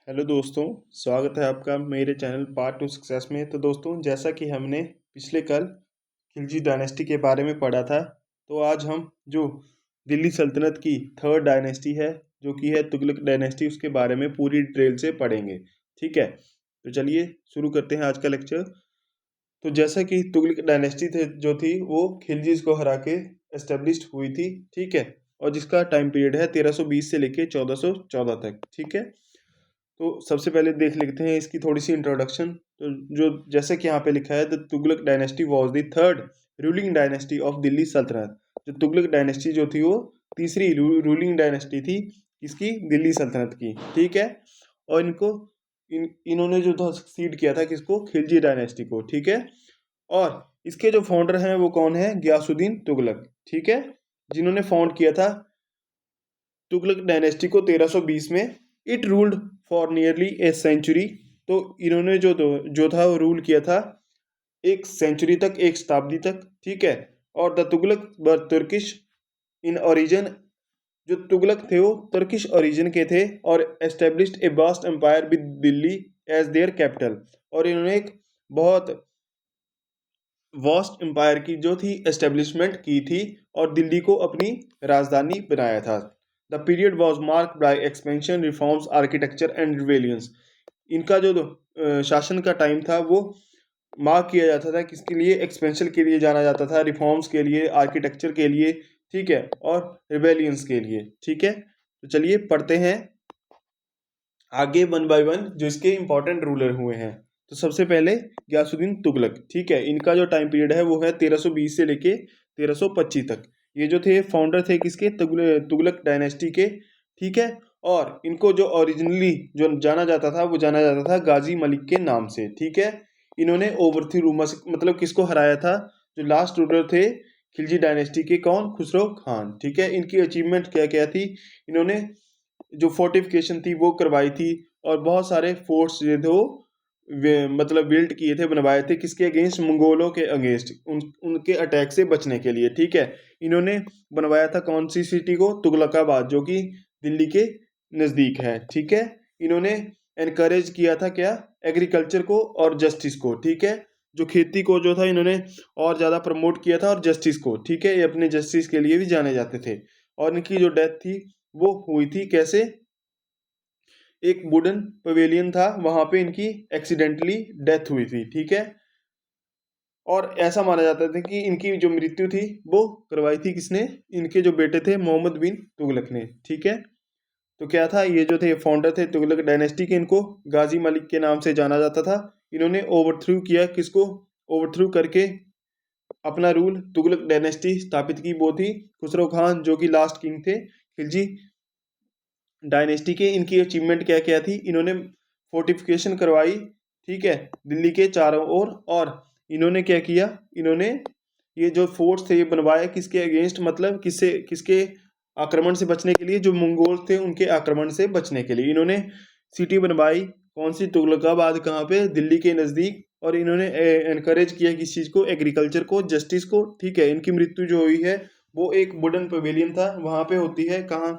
Hello दोस्तों, स्वागत है आपका मेरे चैनल पार्ट टू सक्सेस में। तो दोस्तों, जैसा कि हमने पिछले कल खिलजी डायनेस्टी के बारे में पढ़ा था, तो आज हम जो दिल्ली सल्तनत की थर्ड डायनेस्टी है, जो कि है तुगलक डायनेस्टी, उसके बारे में पूरी डिटेल से पढ़ेंगे। ठीक है, तो चलिए शुरू करते हैं आज का लेक्चर। तो जैसा कि तुगलक डायनेस्टी थे जो थी वो खिलजीज को हरा के एस्टेब्लिश हुई थी। ठीक है, और जिसका टाइम पीरियड है 1320 से लेके 1414 तक। ठीक है, तो सबसे पहले देख लेते हैं इसकी थोड़ी सी इंट्रोडक्शन। तो जो जैसे कि यहाँ पे लिखा है, the Tughlaq dynasty was the third ruling dynasty of Delhi सल्तनत। जो तुगलक डायनेस्टी जो थी वो तीसरी रूलिंग डायनेस्टी थी इसकी, दिल्ली सल्तनत की। ठीक है, और इन्होंने जो था सक्सीड किया था किसको, खिलजी डायनेस्टी को। ठीक है, और इसके जो फाउंडर हैं वो कौन है, गयासुद्दीन तुगलक। ठीक है, जिन्होंने फाउंड किया था तुगलक डायनेस्टी को 1320 में। It ruled for nearly a century. तो इन्होंने जो था वो रूल किया था एक सेंचुरी तक, एक शताब्दी तक। ठीक है, और the Tughlaq were Turkish in origin. जो तुगलक थे वो तुर्किश ओरिजिन के थे और established a vast empire with Delhi as their capital. और इन्होंने एक बहुत वास्ट एम्पायर की जो थी एस्टेब्लिशमेंट की थी और दिल्ली को अपनी राजधानी बनाया था। The period was mark bye expansion, reforms, architecture and rebellions. इनका जो शासन का टाइम था वो मार्क किया जाता था किसके लिए, एक्सपेंशन के लिए जाना जाता था, रिफॉर्म्स के लिए, आर्किटेक्चर के लिए। ठीक है, और रिवेलियंस के लिए। ठीक है, तो चलिए पढ़ते हैं आगे वन बाय वन जो इसके इंपॉर्टेंट रूलर हुए हैं। तो सबसे पहले गयासुद्दीन तुगलक। ठीक है, इनका जो टाइम पीरियड है वो है 1320 से लेके 1325 तक। ये जो थे फाउंडर थे किसके, तुगलक डायनेस्टी के। ठीक है, और इनको जो ओरिजिनली जो जाना जाता था वो जाना जाता था गाजी मलिक के नाम से। ठीक है, इन्होंने ओवरथ्रू मतलब किसको हराया था, जो लास्ट रूलर थे खिलजी डायनेस्टी के, कौन, खुसरो खान। ठीक है, इनकी अचीवमेंट क्या क्या थी, इन्होंने जो फोर्टिफिकेशन थी वो करवाई थी और बहुत सारे फोर्ट्स जो थे वो मतलब बिल्ड किए थे, बनवाए थे किसके अगेंस्ट, मंगोलों के अगेंस्ट, उनके अटैक से बचने के लिए। ठीक है, इन्होंने बनवाया था कौन सी सिटी को, तुगलकाबाद, जो कि दिल्ली के नज़दीक है। ठीक है, इन्होंने एनकरेज किया था क्या, एग्रीकल्चर को और जस्टिस को। ठीक है, जो खेती को जो था इन्होंने और ज़्यादा प्रमोट किया था, और जस्टिस को। ठीक है, ये अपने जस्टिस के लिए भी जाने जाते थे। और इनकी जो डेथ थी वो हुई थी कैसे, एक वुडन पवेलियन था वहां पे इनकी एक्सीडेंटली डेथ हुई थी। ठीक है, और ऐसा माना जाता था कि इनकी जो मृत्यु थी वो करवाई थी किसने, इनके जो बेटे थे मोहम्मद बिन तुगलक ने। ठीक है, तो क्या था, ये जो थे फाउंडर थे तुगलक डायनेस्टी के, इनको गाजी मलिक के नाम से जाना जाता था। इन्होंने ओवरथ्रू किया किसको, ओवरथ्रू करके अपना रूल तुगलक डायनेस्टी स्थापित की। वो थी खुसरो खान, जो कि लास्ट किंग थे खिलजी डायनेस्टी के। इनकी अचीवमेंट क्या क्या थी, इन्होंने फोर्टिफिकेशन करवाई। ठीक है, दिल्ली के चारों ओर। और इन्होंने क्या किया, इन्होंने ये जो फोर्ट्स थे ये बनवाए किसके अगेंस्ट, मतलब किससे, किसके आक्रमण से बचने के लिए, जो मंगोल थे उनके आक्रमण से बचने के लिए। इन्होंने सिटी बनवाई कौन सी, तुगलकाबाद, कहाँ पे, दिल्ली के नज़दीक। और इन्होंने एनकरेज किया किस चीज़ को, एग्रीकल्चर को, जस्टिस को। ठीक है, इनकी मृत्यु जो हुई है वो एक वुडन पवेलियन था वहाँ पे होती है, कहाँ,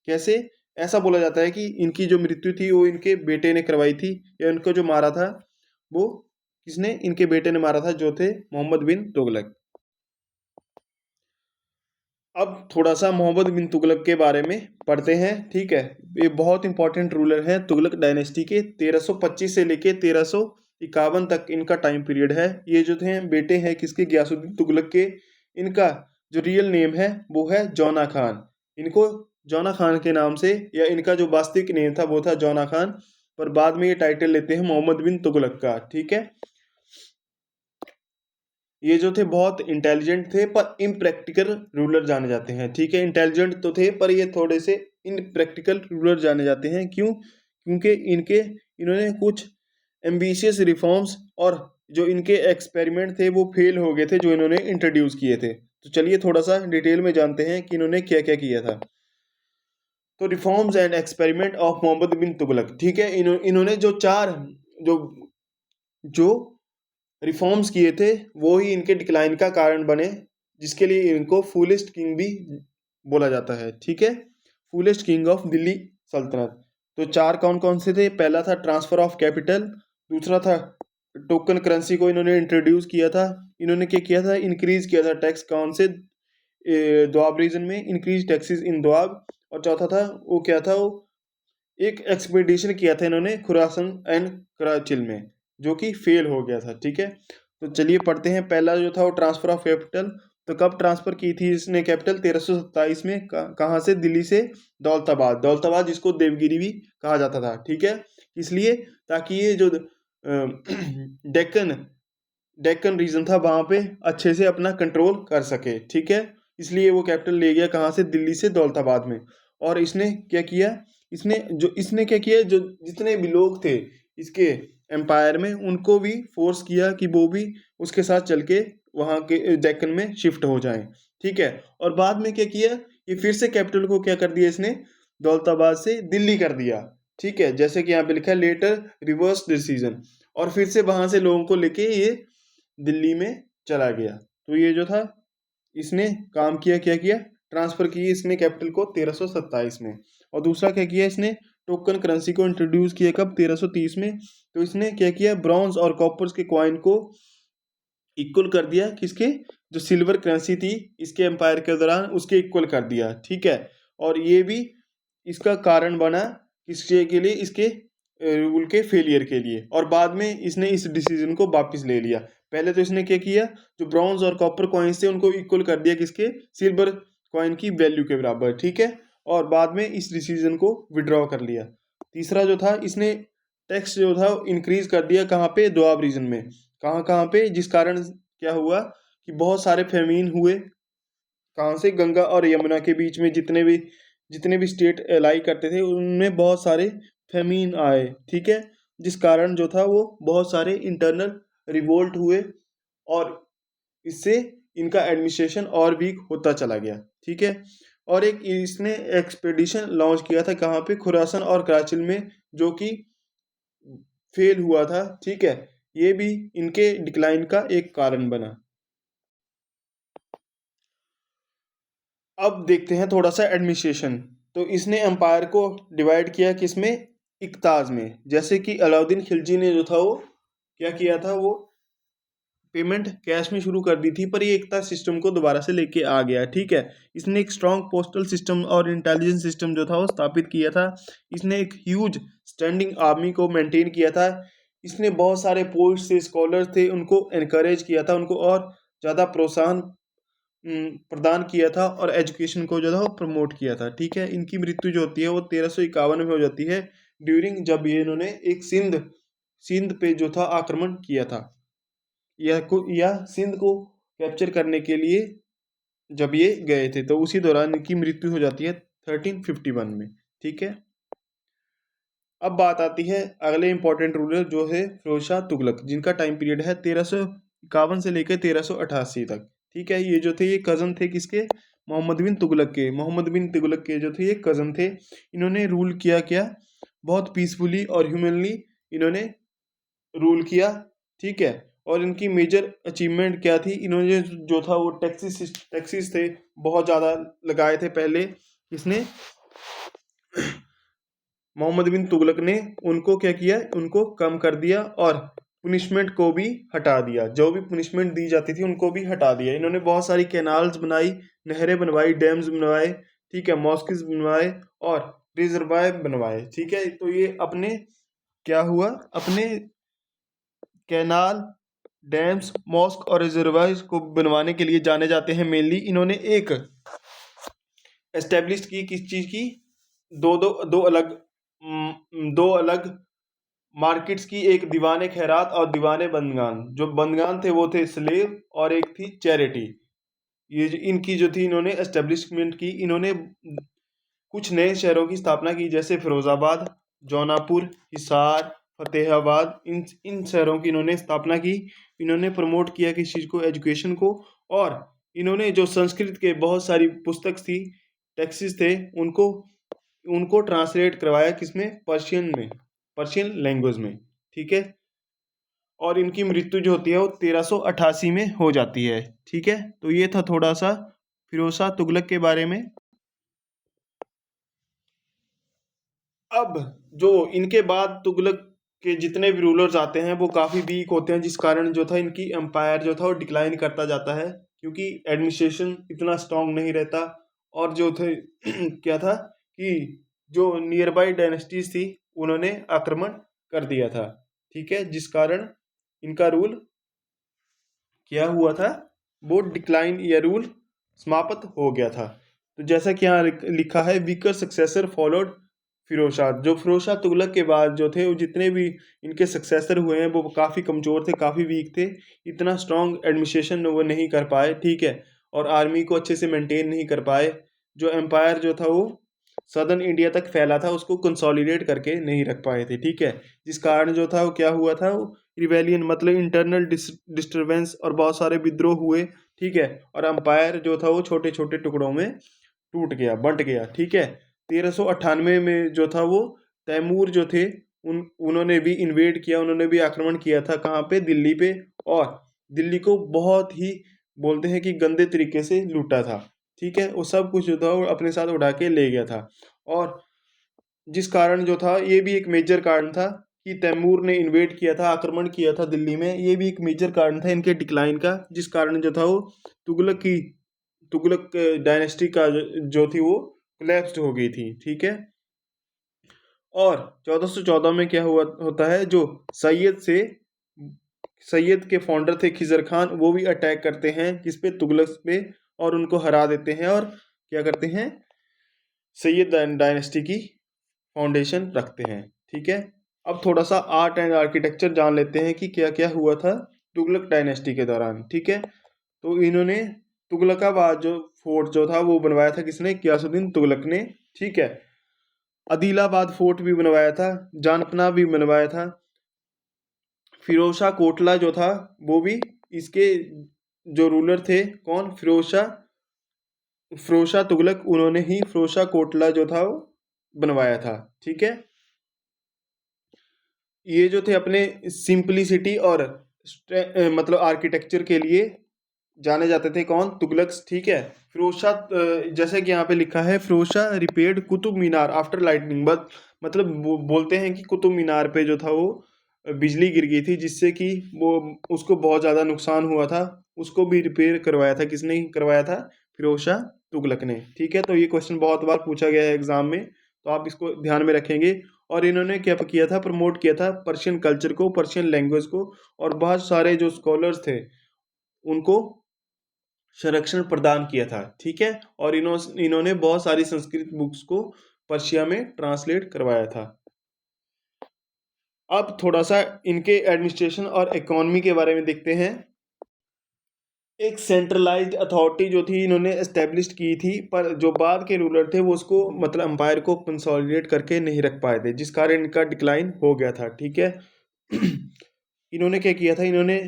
कैसे, ऐसा बोला जाता है कि इनकी जो मृत्यु थी वो इनके बेटे ने करवाई थी, या इनको जो मारा था वो किसने, इनके बेटे ने मारा था, जो थे मोहम्मद बिन तुगलक। अब थोड़ा सा मोहम्मद बिन तुगलक के बारे में पढ़ते हैं। ठीक है, ये बहुत इंपॉर्टेंट रूलर हैं तुगलक डायनेस्टी के। 1325 से लेके 1351 तक इनका टाइम पीरियड है। ये जो थे बेटे हैं किसके, गयासुद्दीन तुगलक के। इनका जो रियल नेम है वो है जौना खान। इनको जौना खान के नाम से, या इनका जो वास्तविक नेम था वो था जौना खान, पर बाद में ये टाइटल लेते हैं मोहम्मद बिन तुगलक का। ठीक है, ये जो थे बहुत इंटेलिजेंट थे पर इम्प्रैक्टिकल रूलर जाने जाते हैं। ठीक है, इंटेलिजेंट तो थे पर ये थोड़े से इनप्रैक्टिकल रूलर जाने जाते हैं। क्यों, क्योंकि इन्होंने कुछ एम्बिशियस रिफॉर्म्स और जो इनके एक्सपेरिमेंट थे वो फेल हो गए थे, जो इन्होंने इंट्रोड्यूस किए थे। तो चलिए थोड़ा सा डिटेल में जानते हैं कि इन्होंने क्या क्या किया था। तो reforms and experiment of Mohammad bin Tughlaq. ठीक है, इन्होंने जो चार जो जो रिफॉर्म्स किए थे वो ही इनके डिक्लाइन का कारण बने, जिसके लिए इनको फूलेस्ट किंग भी बोला जाता है। ठीक है, फूलेस्ट किंग ऑफ दिल्ली सल्तनत। तो 4 कौन कौन से थे? पहला था ट्रांसफर ऑफ कैपिटल, दूसरा था टोकन करेंसी को इन्होंने इंट्रोड्यूस किया था, इन्होंने क्या किया था? इंक्रीज किया था टैक्स कौन से? दोआब रीजन में इंक्रीज टैक्सेस इन दोआब। और चौथा था वो क्या था? वो एक एक्सपीडिशन किया था इन्होंने खुरासन एंड कराचिल में, जो कि फेल हो गया था। ठीक है, तो चलिए पढ़ते हैं। पहला जो था वो ट्रांसफर ऑफ कैपिटल। तो कब ट्रांसफर की थी इसने कैपिटल? 1327 में। कहाँ से? दिल्ली से दौलताबाद। दौलताबाद जिसको देवगिरी भी कहा जाता था। ठीक है, इसलिए ताकि ये जो डेक्कन डेक्कन रीजन था वहां पे अच्छे से अपना कंट्रोल कर सके। ठीक है, इसलिए वो कैपिटल ले गया कहाँ से? दिल्ली से दौलताबाद में। और इसने क्या किया? इसने क्या किया? जो जितने भी लोग थे इसके एम्पायर में, उनको भी फोर्स किया कि वो भी उसके साथ चल के वहाँ के डेक्कन में शिफ्ट हो जाएं। ठीक है, और बाद में क्या किया? ये फिर से कैपिटल को क्या कर दिया इसने? दौलताबाद से दिल्ली कर दिया। ठीक है, जैसे कि यहाँ पे लिखा है लेटर रिवर्स डिसीजन। और फिर से वहां से लोगों को लेके ये दिल्ली में चला गया। तो ये जो था इसने काम किया, क्या किया? ट्रांसफर की इसने कैपिटल को 1327 में। और दूसरा क्या किया इसने? टोकन करेंसी को इंट्रोड्यूस किया कब? 1330 में। तो इसने क्या किया? ब्रॉन्ज और कॉपर्स के कॉइन को इक्वल कर दिया। किसके? जो सिल्वर करेंसी थी इसके एम्पायर के दौरान, उसके इक्वल कर दिया। ठीक है, और ये भी इसका कारण बना किसके के लिए? इसके रूल के फेलियर के लिए। और बाद में इसने इस डिसीजन को वापस ले लिया। पहले तो इसने क्या किया? जो ब्रॉन्ज और कॉपर कॉइन्स थे उनको इक्वल कर दिया किसके? सिल्वर कॉइन की वैल्यू के बराबर। ठीक है, और बाद में इस डिसीजन को विड्रॉ कर लिया। तीसरा जो था इसने टैक्स जो था इंक्रीज कर दिया। कहाँ पे? दोआब रीजन में। कहाँ कहाँ पे? जिस कारण क्या हुआ कि बहुत सारे फेमीन हुए। कहाँ से? गंगा और यमुना के बीच में जितने भी स्टेट अलाई करते थे उनमें बहुत सारे फेमीन आए। ठीक है, जिस कारण जो था वो बहुत सारे इंटरनल रिवोल्ट हुए, और इससे इनका एडमिनिस्ट्रेशन और वीक होता चला गया। ठीक है, और एक इसने एक्सपेडिशन लॉन्च किया था कहाँ पे? खुरासन और कराचिल में, जो कि फेल हुआ था। ठीक है, ये भी इनके डिक्लाइन का एक कारण बना। अब देखते हैं थोड़ा सा एडमिनिस्ट्रेशन। तो इसने एम्पायर को डिवाइड किया किसमें? इकताज में। जैसे कि अलाउद्दीन खिलजी ने जो था वो क्या किया था? वो पेमेंट कैश में शुरू कर दी थी, पर ये एकता सिस्टम को दोबारा से लेके आ गया। ठीक है, इसने एक स्ट्रॉन्ग पोस्टल सिस्टम और इंटेलिजेंस सिस्टम जो था वो स्थापित किया था। इसने एक ह्यूज स्टैंडिंग आर्मी को मेंटेन किया था। इसने बहुत सारे पोस्ट से स्कॉलर थे उनको एनकरेज किया था, उनको और ज़्यादा प्रोत्साहन प्रदान किया था, और एजुकेशन को जो था वो प्रमोट किया था। ठीक है, इनकी मृत्यु जो होती है वो 1351 में हो जाती है, ड्यूरिंग जब ये इन्होंने एक सिंध पे जो था आक्रमण किया था, या सिंध को कैप्चर करने के लिए जब ये गए थे, तो उसी दौरान इनकी मृत्यु हो जाती है 1351 में। ठीक है, अब बात आती है अगले इंपॉर्टेंट रूलर जो है फिरोज शाह तुगलक, जिनका टाइम पीरियड है 1351 से लेकर 1388 तक। ठीक है, ये जो थे ये कजन थे किसके? मोहम्मद बिन तुगलक के। मोहम्मद बिन तुगलक के जो थे ये कजन थे। इन्होंने रूल किया क्या? बहुत पीसफुली और ह्यूमनली इन्होंने रूल किया। ठीक है, और इनकी मेजर अचीवमेंट क्या थी? इन्होंने जो था वो टैक्सीज थे बहुत ज़्यादा लगाए थे पहले। इसने मोहम्मद बिन तुगलक ने उनको क्या किया? उनको कम कर दिया, और पुनिशमेंट को भी हटा दिया। जो भी पुनिशमेंट दी जाती थी उनको भी हटा दिया। इन्होंने बहुत सारी कैनाल्स बनाई, नहरें बनवाई, डैम्स बनवाए। ठीक है, मॉस्किस बनवाए और रिजर्वायर बनवाए। ठीक है, तो ये अपने क्या हुआ? अपने कैनाल, डैम्स, मॉस्क और रिजर्वायर्स को बनवाने के लिए जाने जाते हैं। मेनली इन्होंने एक एस्टेब्लिश की किस चीज़ की? दो अलग मार्केट्स की। एक दीवाने खैरात और दीवाने बंदगान। जो बंदगान थे वो थे स्लेव, और एक थी चैरिटी। इनकी जो थी इन्होंने एस्टेब्लिशमेंट की। इन्होंने कुछ नए शहरों की स्थापना की, जैसे फिरोजाबाद, जौनापुर, हिसार, फतेहाबाद। इन इन शहरों की इन्होंने स्थापना की। इन्होंने प्रमोट किया किस चीज़ को? एजुकेशन को। और इन्होंने जो संस्कृत के बहुत सारी पुस्तक थी, टेक्सिस थे, उनको उनको ट्रांसलेट करवाया किसमें? पर्शियन में, पर्शियन लैंग्वेज में। ठीक है, और इनकी मृत्यु जो होती है वो 1388 में हो जाती है। ठीक है, तो ये था थोड़ा सा फिरोज शाह तुगलक के बारे में। अब जो इनके बाद तुगलक के जितने भी रूलर्स आते हैं वो काफ़ी वीक होते हैं, जिस कारण जो था इनकी एम्पायर जो था वो डिक्लाइन करता जाता है, क्योंकि एडमिनिस्ट्रेशन इतना स्ट्रांग नहीं रहता। और जो थे क्या था कि जो नियर बाई डायनेस्टीज थी उन्होंने आक्रमण कर दिया था, ठीक है, जिस कारण इनका रूल क्या हुआ था, वो डिक्लाइन या रूल समाप्त हो गया था। तो जैसा कि यहाँ लिखा है, weaker successor followed Firoz Shah. जो फिरोज शाह तुगलक के बाद जो थे वो जितने भी इनके सक्सेसर हुए हैं वो काफ़ी कमज़ोर थे, काफ़ी वीक थे, इतना स्ट्रांग एडमिनिस्ट्रेशन वो नहीं कर पाए, ठीक है, और आर्मी को अच्छे से मेंटेन नहीं कर पाए। जो एम्पायर जो था वो सदर्न इंडिया तक फैला था उसको कंसोलिडेट करके नहीं रख पाए थे, ठीक है, जिस कारण जो था वो क्या हुआ था, वो रिवेलियन मतलब इंटरनल डिस्टरबेंस और बहुत सारे विद्रोह हुए, ठीक है, और अंपायर जो था वो छोटे छोटे टुकड़ों में टूट गया, बंट गया, ठीक है। 1398 में जो था वो तैमूर जो थे उन्होंने भी इन्वेड किया, उन्होंने भी आक्रमण किया था, कहाँ पे, दिल्ली पे, और दिल्ली को बहुत ही बोलते हैं कि गंदे तरीके से लूटा था, ठीक है, वो सब कुछ जो था वो अपने साथ उड़ा के ले गया था। और जिस कारण जो था ये भी एक मेजर कारण था कि तैमूर ने इन्वेड किया था, आक्रमण किया था दिल्ली में, ये भी एक मेजर कारण था इनके डिक्लाइन का, जिस कारण जो था वो तुगलक की तुगलक डायनेस्टी का जो थी वो कोलैप्स्ड हो गई थी, ठीक है। और 1414 में क्या हुआ होता है, जो सैयद के फाउंडर थे खिजर खान, वो भी अटैक करते हैं किस पे, तुगलक पे, और उनको हरा देते हैं, और क्या करते हैं, सैयद डायनेस्टी की फाउंडेशन रखते हैं, ठीक है। अब थोड़ा सा आर्ट एंड आर्किटेक्चर जान लेते हैं कि क्या क्या हुआ था तुगलक डायनेस्टी के दौरान, ठीक है। तो इन्होंने तुगलकाबाद जो फोर्ट जो था वो बनवाया था किसने, गियासुद्दीन तुगलक ने, ठीक है। आदिलाबाद फोर्ट भी बनवाया था, जानपना भी बनवाया था। फिरोज शाह कोटला जो था वो भी इसके जो रूलर थे, कौन, फिरोज शाह तुगलक, उन्होंने ही फिरोज शाह कोटला जो था वो बनवाया था, ठीक है। ये जो थे अपने सिंपलिसिटी और मतलब आर्किटेक्चर के लिए जाने जाते थे, कौन, तुगलक्स, ठीक है। फिरोज शाह जैसे कि यहाँ पे लिखा है, Firoz Shah repaired Qutub Minar after lightning, but मतलब बोलते हैं कि कुतुब मीनार पे जो था वो बिजली गिर गई थी, जिससे कि वो उसको बहुत ज़्यादा नुकसान हुआ था, उसको भी रिपेयर करवाया था, किसने करवाया था, फिरोज शाह तुगलक ने, ठीक है। तो ये क्वेश्चन बहुत बार पूछा गया है एग्जाम में, तो आप इसको ध्यान में रखेंगे। और इन्होंने क्या किया था, प्रमोट किया था पर्शियन कल्चर को, पर्शियन लैंग्वेज को, और बहुत सारे जो स्कॉलर्स थे उनको संरक्षण प्रदान किया था, ठीक है। और इन्होंने बहुत सारी संस्कृत बुक्स को पर्शिया में ट्रांसलेट करवाया था। अब थोड़ा सा इनके एडमिनिस्ट्रेशन और इकोनॉमी के बारे में देखते हैं। एक सेंट्रलाइज्ड अथॉरिटी जो थी इन्होंने एस्टेब्लिश की थी, पर जो बाद के रूलर थे वो उसको मतलब अंपायर को कंसोलिडेट करके नहीं रख पाए थे, जिस कारण इनका डिक्लाइन हो गया था, ठीक है। इन्होंने क्या किया था, इन्होंने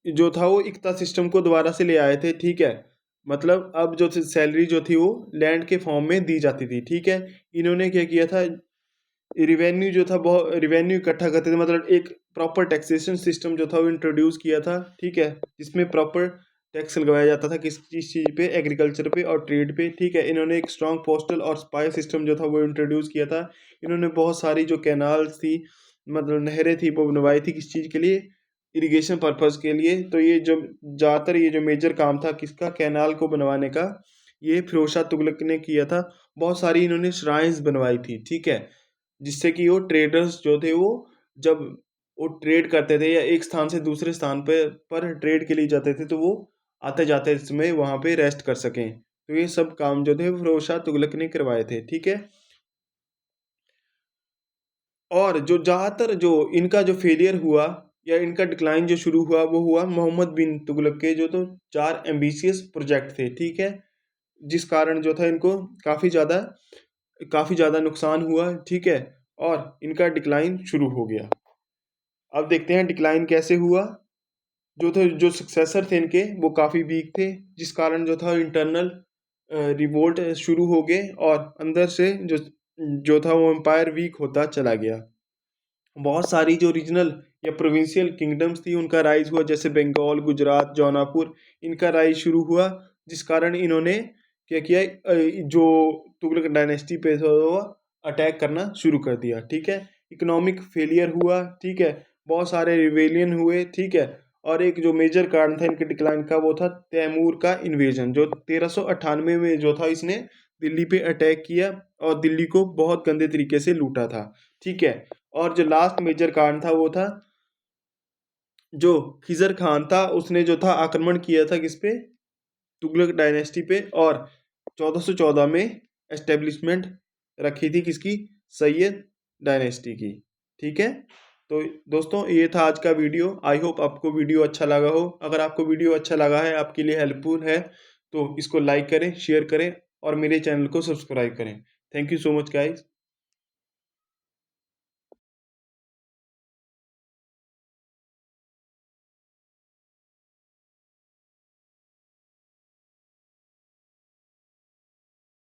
जो था वो इकता सिस्टम को दोबारा से ले आए थे, ठीक है, मतलब अब जो सैलरी जो थी वो लैंड के फॉर्म में दी जाती थी, ठीक है। इन्होंने क्या किया था, रिवेन्यू जो था बहुत रिवेन्यू इकट्ठा करते थे, मतलब एक प्रॉपर टैक्सेशन सिस्टम जो था वो इंट्रोड्यूस किया था, ठीक है, जिसमें प्रॉपर टैक्स लगवाया जाता था किस चीज़ पे, एग्रीकल्चर पे और ट्रेड पे, ठीक है। इन्होंने एक स्ट्रॉन्ग पोस्टल और स्पाई सिस्टम जो था वो इंट्रोड्यूस किया था। इन्होंने बहुत सारी जो कैनाल्स थी, मतलब नहरें थी, वो बनवाई थी, किस चीज़ के लिए, इरिगेशन पर्पज़ के लिए। तो ये जो ज़्यादातर ये जो मेजर काम था किसका, कैनाल को बनवाने का, ये फिरोज शाह तुगलक ने किया था। बहुत सारी इन्होंने श्राइन्स बनवाई थी, ठीक है, जिससे कि वो ट्रेडर्स जो थे वो जब वो ट्रेड करते थे या एक स्थान से दूसरे स्थान पर ट्रेड के लिए जाते थे, तो वो आते जाते समय वहाँ पे रेस्ट कर सकें। तो ये सब काम जो थे फिरोज शाह तुगलक ने करवाए थे, ठीक है। और जो ज़्यादातर जो इनका जो फेलियर हुआ या इनका डिक्लाइन जो शुरू हुआ वो हुआ मोहम्मद बिन तुगलक के जो तो 4 एम्बिशियस प्रोजेक्ट थे, ठीक है, जिस कारण जो था इनको काफ़ी ज़्यादा नुकसान हुआ, ठीक है, और इनका डिक्लाइन शुरू हो गया। अब देखते हैं डिक्लाइन कैसे हुआ। जो सक्सेसर थे इनके वो काफ़ी वीक थे, जिस कारण जो था इंटरनल रिवोल्ट शुरू हो गए, और अंदर से जो जो था वो एम्पायर वीक होता चला गया। बहुत सारी जो रीजनल या प्रोविंशियल किंगडम्स थी उनका राइज हुआ, जैसे बंगाल, गुजरात, जौनापुर, इनका राइज शुरू हुआ, जिस कारण इन्होंने क्या किया, जो तुगलक डायनेस्टी पे था अटैक करना शुरू कर दिया, ठीक है। इकोनॉमिक फेलियर हुआ, ठीक है, बहुत सारे रिवेलियन हुए, ठीक है। और एक जो मेजर कारण था इनके डिक्लाइन का वो था तैमूर का इन्वेजन, जो 1398 में जो था इसने दिल्ली पे अटैक किया और दिल्ली को बहुत गंदे तरीके से लूटा था, ठीक है। और जो लास्ट मेजर कारण था वो था जो खिजर खान था, उसने जो था आक्रमण किया था किस पे, तुगलक डायनेस्टी पे, और 1414 में एस्टेब्लिशमेंट रखी थी किसकी, सैयद डायनेस्टी की, ठीक है। तो दोस्तों ये था आज का वीडियो। आई होप आपको वीडियो अच्छा लगा हो। अगर आपको वीडियो अच्छा लगा है, आपके लिए हेल्पफुल है, तो इसको लाइक करें, शेयर करें और मेरे चैनल को सब्सक्राइब करें। Thank you so much guys.